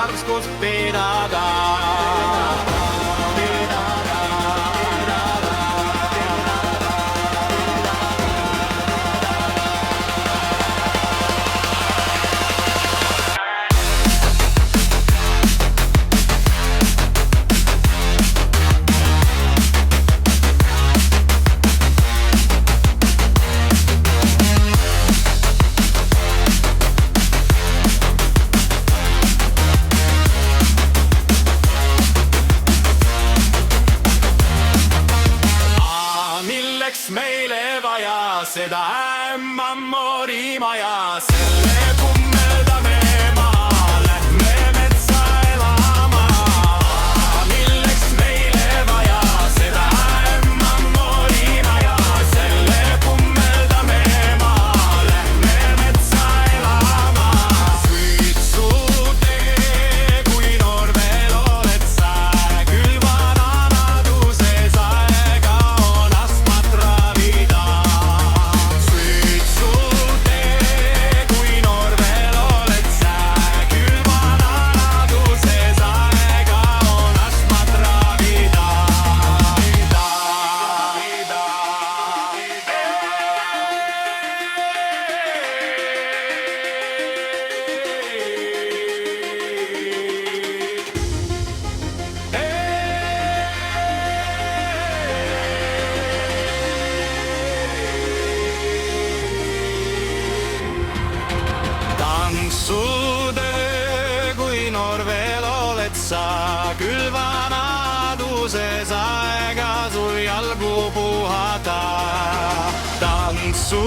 armskus pidada. Milleks meile vaja seda ämma morimaja, selle kummeldame maa, lähme metsa elama. Milleks meile vaja seda ämma morimaja, selle kummeldame maa, lähme metsa elama. Suitsu tee, kui noor veel oled sa, küll vananaduses aega on astmat ravida. Suitsu tee, kui noor veel oled sa, küll vananaduses aega on astmat ravida. Tantsutöö, kui noor veel oled sa, küll vanaduses aega sul jalgu puhata. Tantsu